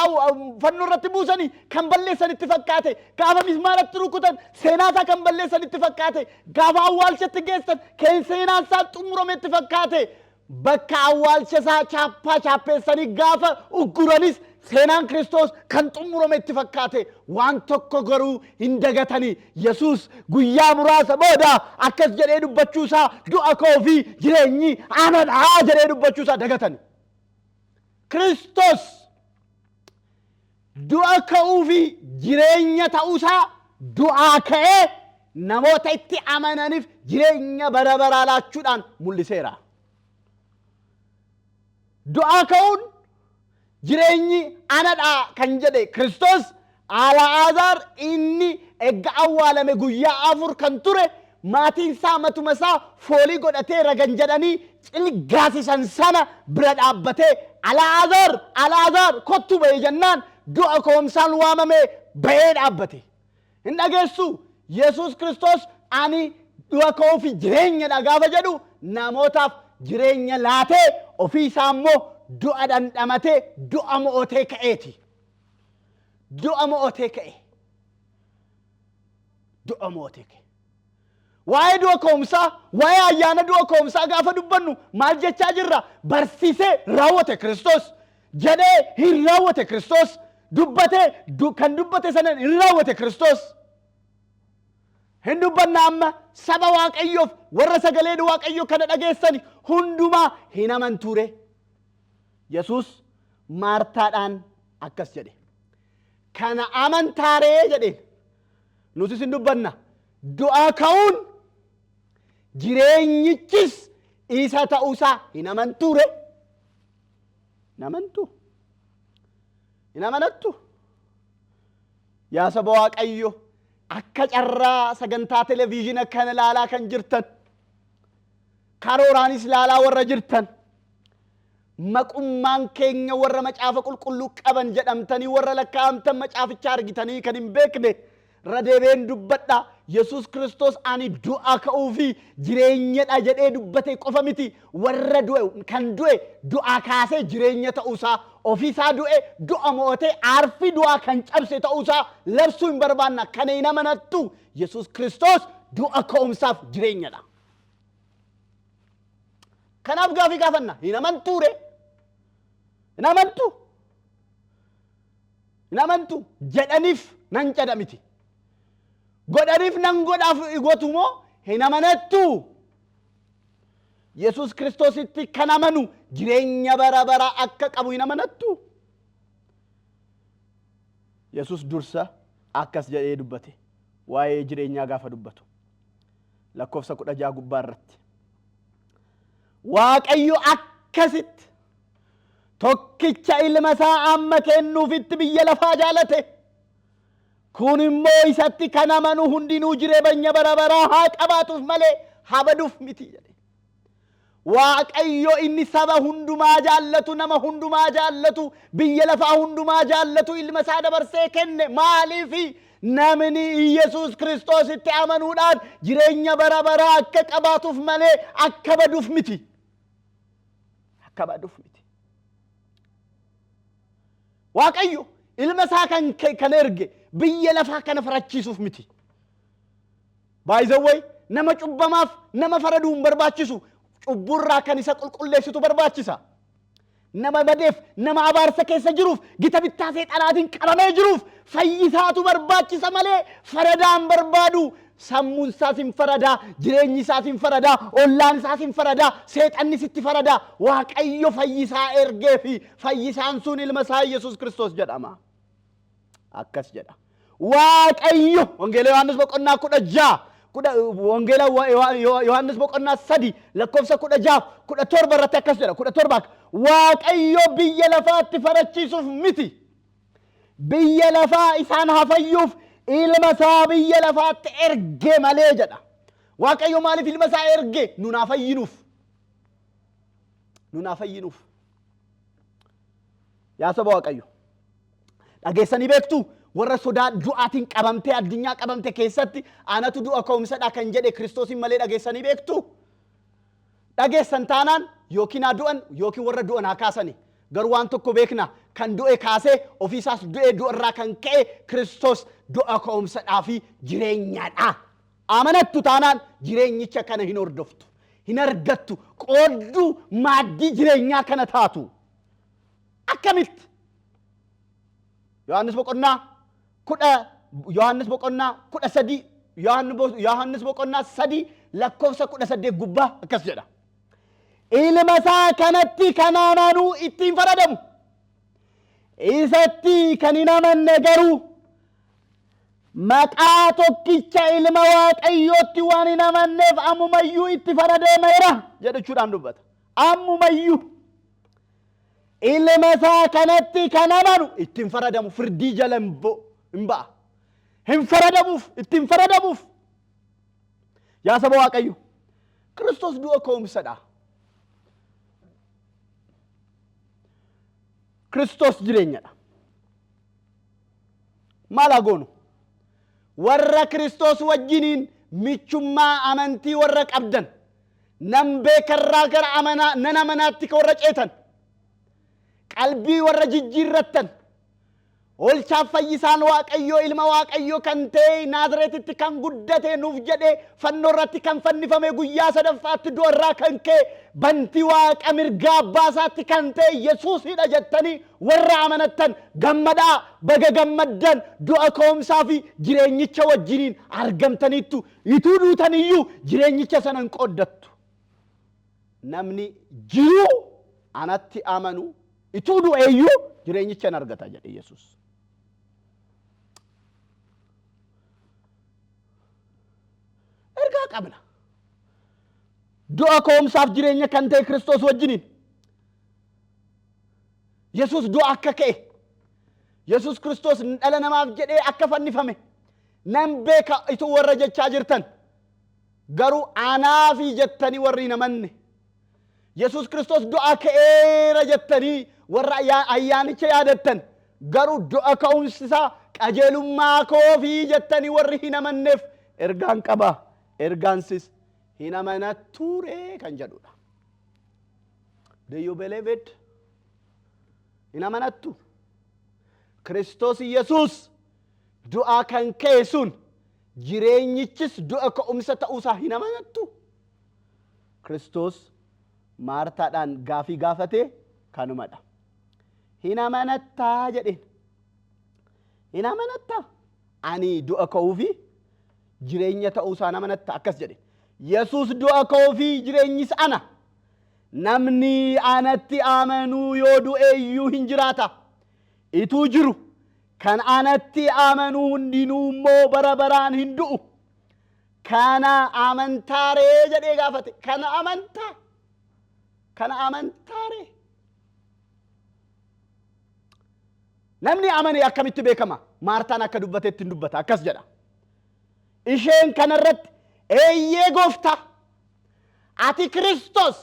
fannoo irratti buusanii kan balleessan itti fakkaate, gaafa mismaaratti rukutan seenaasaa kan balleessan itti fakkaate, gaafa awwaalchatti geessan kan seenaasaa xumurame itti fakkaate, bakka awwaalchasaa chaappeessanii gaafa ugguranis seenaan Kiristoos kan xumurame itti fakkaate, waan tokko garuu hin dagatanii. Yesus guyyaa muraasa booda akkas jedhee dubbachuusaa du'a koo fi jireenyi anadhaa jedhee dubbachuusaa dagatani. Kiristoos du'a ka'uu fi jireenya ta'uusaa du'aa ka'ee namoota itti amananiif jireenya bara baraa laachuudhaan mul'iseera. Du'aa ka'uun jireenyi anadhaa kan jedhe Kiristoos Al'aazaar inni eegga awwaalame guyyaa 4 kan ture maatiin isaa matuma isaa foolii godhatee ragan jedhanii cilgaasisan sana bira dhaabbatee Al'aazaar kottu ba'e jennaan du'a koomsaan waamamee ba'ee dhaabbate. Hin dhageessu Yesus Kiristoos ani du'a koo fi jireenya gaafa jedhu namootaaf jireenya laatee ofii isaa immoo du'a dhandhamatee du'a mo'otee ka'eeti. Du'a mo'otee ka'e. Du'a mo'otee ka'e. Waa'ee du'a koomsaa, waa'ee ayyaana du'a koomsaa gaafa dubbannu maal jechaa jirra? Barsiisee raawwate Kiristoos. Jedhee hin raawwate Kiristoos. Dubbatee kan dubbate sana hin raawwate Kiristoos. Hin dubbanna amma saba Waaqayyoof warra sagalee Waaqayyoo kana dhageessani hundumaa hin amantuure. Yesus Maartaadhaan akkas jedhe. Kana amantaaree jedheen. Nutis hin dubbanna. Du'aa ka'uun jireenyichis isa ta'uusaa hin amantuure. Hin amantu. Hin amanattu. Yaa saba Waaqayyo akka carraa sagantaa televiizyiina kana ilaalaa kan jirtan, karooraanis ilaalaa warra jirtan, maqummaan keenya warra macaafa qulqulluu qaban jedhamtanii warra lakkaa'amtan macaaficha argitanii kan hin beekne irra deebi'een dubbadha. Yesus Kristos ani du'a ka'uu fi jireenyadha jedhee dubbate qofa miti warra du'e kan du'e du'a kaasee jireenya ta'uusaa ofiisaa du'e du'a mo'atee aarfii du'a kan cabse ta'uusaa labsuu hin barbaanna kana hin amanattu Yesus Kristos du'a ka'umsaaf jireenyadha. Kanaaf gaafii gaafanna hin amantuure hin amantu jedhaniif nan jedha miti. Godhaniif nan godhaaf gotumo hin amanattu. Yesus Kiristositti kan amanu jireenya bara bara akka qabu hin amanattu. Yesus dursa akkas jedhee dubbate waa'ee jireenyaa gaafa dubbatu lakkoofsa 16 gubbaa irratti Waaqayyo akkasitti tokkicha ilma isaa amma kennuufitti biyya lafaa jaalate kun immoo isatti kan amanu hundinuu jireenya bara baraa haa qabaatuuf malee haa baduuf miti jedhe. Waaqayyo inni saba hundumaa jaallatu nama hundumaa jaallatu biyya lafaa hundumaa jaallatu ilma isaa dabarsee kenne maaliifi namni Yesus Kiristositti amanuudhaan jireenya bara baraa akka qabaatuuf malee akka baduuf miti. Akka baduuf miti. Waaqayyo ilma isaa kan erge biyya lafaa kana farachiisuuf miti. By the way nama cubbamaaf nama faraduu hin barbaachisu cubburraa kan isa qulqulleessitu barbaachisa. Nama badeef nama abaarsa keessa jiruuf gita bittaa seexanaatiin qabamee jiruuf fayyisaatu barbaachisa malee faradaan barbaadu. Sammuun isaatiin faradaa jireenyi isaatiin faradaa ollaan isaatiin faradaa seexanni sitti faradaa Waaqayyo fayyisaa ergee fi fayyisaan sun ilma isaa Yesus Kristos jedhama. Akkas jedha Waaqayyo wangeela Yohaannis boqonnaa 16 wangeela Yohaannis boqonnaa 3 lakkoofsa 16 irratti akkas jedha 17 Waaqayyo biyya lafaatti farachiisuuf miti biyya lafaa isaan hafayyuuf ilma isaa biyya lafaatti erge malee jedha. Waaqayyo maaliif ilma isaa erge nunaaf fayyinuuf. Yaa saba Waaqayyo dhageessanii beektu warra sodaa du'aatiin qabamtee addunyaa qabamte keessatti anatu du'a ka'umsadha kan jedhe Kiristoosin malee dhageessanii beektu. Dhageessan taanaan yookiin du'an yookiin warra du'an haa kaasani. Garuu waan tokko beekna kan du'e kaasee ofiisaas du'e du'arraa kan ka'e Kiristoos du'a ka'umsadhaa fi jireenyaadha. Amanattu taanaan jireenyicha kana hin hordoftu hin argattu qoodduu maaddii jireenyaa kana taatu. Akkamitti Yohaannis boqonnaa 3 lakkoofsa 18 gubbaa akkas jedha. Ilma isaa kanatti kan amanu ittiin faradamu. Isatti kan hin amanne garuu maqaa tokkicha ilma Waaqayyootti waan hin amanneef ammumayyuu itti faradameera jedhachuudhaan dubbata. Ammumayyuu ilma isaa kanatti kan amanu ittiin faradamu firdii jala hin ba'a. Hin faradamuuf ittiin faradamuuf. Yaa saba Waaqayyo Kiristoos du'a ka'umsadha. Kristos jireenyadha. Maal goonu? Warra Kristos wajjiniin michummaa amantii warra qabdan nan beekarraa gara nan amanaatti ka warra ceetan qalbii warra jijjiirrattan olchaaf fayyisaan Waaqayyo ilma Waaqayyo kan ta'e Naazreetitti kan guddate nuuf jedhe fannoo irratti kan fannifame guyyaa sadaffaatti du'arraa kan ka'e bantii Waaqa mirgaa abbaasaatti kan ta'e Yesuusidha jettanii warra amanattan gammadaa baga gammaddan du'a ka'umsaa fi jireenyicha wajjiniin argamtaniittu ituu duutaniyyuu jireenyicha sana hin qooddattu. Namni jiruu anatti amanu ituu du'eeyyuu jireenyicha hin argata jedhe Yesuus. Ergaa qabna. Du'a ka'umsaaf jireenya kan ta'e Kiristoos wajjiniin Yesuus du'a akka ka'e Yesuus Kiristoos dhala namaaf jedhee akka fannifame nan beeka ituu warra jechaa jirtan garuu anaafi jettanii warri hin amanne Yesuus Kiristoos du'a ka'eera jettanii warra ayyaanicha yaadattan garuu du'a ka'umsisaa qajeelummaa koofi jettanii warri hin amanneef ergaan qaba. Ergaansis hin amanattuuree kan jedhudha. Do you believe it? Hin amanattu. Kiristoos Yesuus du'aa kan ka'e sun jireenyichis du'a ka'umsa ta'uusaa hin amanattu. Kiristoos Maartaadhaan gaafii gaafate kanumadha. Hin amanattaa jedheen. Hin amanattaa. Ani du'a ka'uu fi jireenya ta'uusaa amanattaa akkas jedhe. Yesuus du'a ka'uu fi jireenyis ana. Namni anatti amanuu yoo du'e iyyuu hin jiraata. Ituu jiru kan anatti amanuu hundinuu immoo bara baraan hin du'u. Kana amantaaree jedhee gaafate. Kana amantaa. Kana amantaaree. Namni amane akkamitti beekama? Maartaan akka dubbateetti hin dubbata. Akkas jedha. Isheen kanarratti eeyyee gooftaa. Ati Kiristoos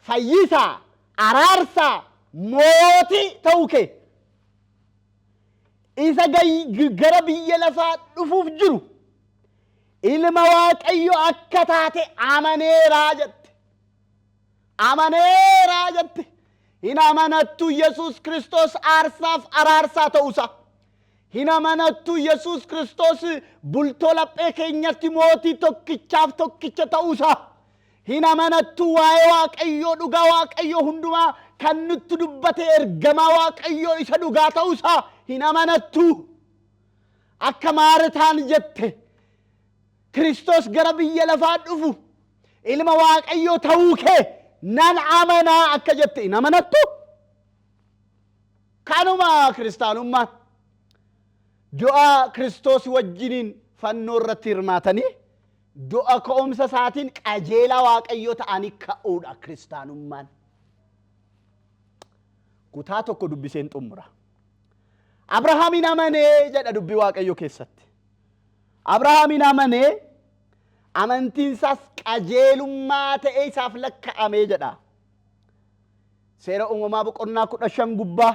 fayyisaa, araarsaa, mootii ta'uu kee. Isa gara biyya lafaa dhufuuf jiru. Ilma Waaqayyo akka taate amaneeraa jette. Amaneeraa jette. Hin amanattu Yesuus Kiristoos aarsaaf araarsaa ta'uusaa. Hin amanattu Yesuus Kiristoos bultoo laphee keenyatti mootii tokkichaaf tokkicha ta'uusaa. Hin amanattu waa'ee Waaqayyoo dhugaa Waaqayyoo hundumaa kan nutti dubbate ergamaa Waaqayyoo isa dhugaa ta'uusaa hin amanattu. Akka Maartaan jette Kiristoos gara biyya lafaa dhufu ilma Waaqayyoo ta'uu kee nan amanaa akka jette hin amanattu. Kanuma kiristaanummaan du'a Kiristoos wajjiniin fannoo irratti hirmaatanii du'a ka'umsa isaatiin qajeelaa Waaqayyoo ta'anii ka'uudha kiristaanummaan. Kutaa tokko dubbiseen xumura. Abrahaamin amanee jedha dubbii Waaqayyoo keessatti. Abrahaamin amanee amantiin isaas qajeelummaa ta'ee isaaf lakka'amee jedha. Seera uumamaa boqonnaa 15 gubbaa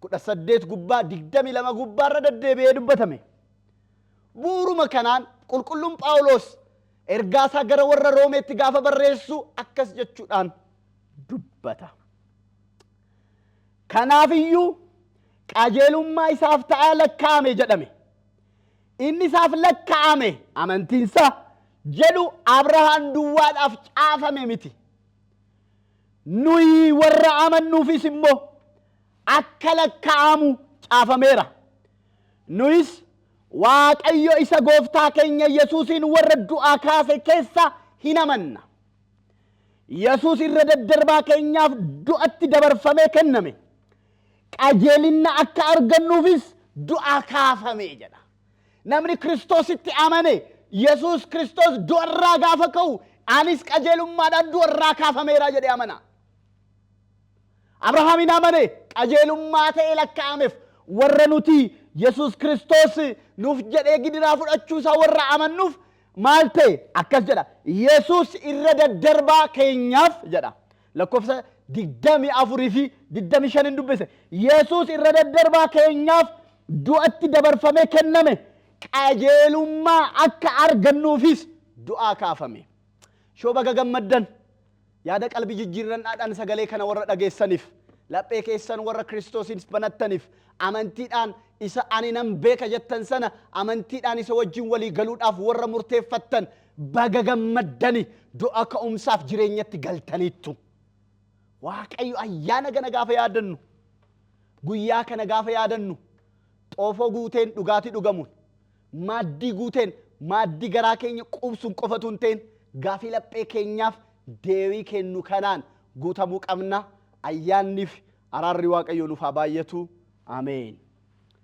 18 gubbaa 22 gubbaa irra deddeebi'ee dubbatame. Bu'uuruma kanaan qulqulluun Phaawulos ergaasaa gara warra Roomeetti gaafa barreessu akkas jechuudhaan dubbata. Kanaafiyyuu qajeelummaa isaaf ta'aa lakkaa'ame jedhame. Inni isaaf lakkaa'ame amantiinsaa jedhu Abrahaam duwwaadhaaf caafame miti. Nuyi warra amannuufis immoo akka lakkaa'amu caafameera. Nuyis Waaqayyo isa gooftaa keenya Yesuusin warra du'aa kaase keessa hin amanna. Yesuus irra daddarbaa keenyaaf du'atti dabarfamee kenname. Qajeelinna akka argannuufis du'aa kaafame jedha. Namni Kiristoositti amane Yesuus Kiristoos du'arraa gaafa ka'u anis qajeelummaadhaan du'arraa kaafameera jedhee amana. Abrahaamin amane qajeelummaa ta'ee lakkaa'ameef warra nuti Yesuus Kiristoos nuuf jedhee gidiraa fudhachuusaa warra amannuuf maal ta'e akkas jedha. Yesuus irra daddarbaa keenyaaf jedha. Lakkoofsa 24 fi 25 dubbise. Yesuus irra daddarbaa keenyaaf du'atti dabarfamee kenname. Qajeelummaa akka argannuufis du'aa kaafame. Shooba gagammaddan yaada qalbii jijjiirrannaadhaan sagalee kana warra dhageessaniif laphee keessan warra Kiristoosin banattaniif amantiidhaan isa ani nan beeka jettan sana amantiidhaan isa wajjin walii galuudhaaf warra murteeffattan baga gammaddani du'a ka'umsaaf jireenyatti galtaniittu. Waaqayyo ayyaana kana gaafa yaadannu guyyaa kana gaafa yaadannu xoofoo guuteen dhugaatii dhugamuun maaddii guuteen maaddii garaa keenya qubsuun qofatu hin ta'in gaafii laphee keenyaaf deebii kennu kanaan guutamuu qabna. Ayyaanniif araarri Waaqayyo nuuf haa baay'atu. Ameen.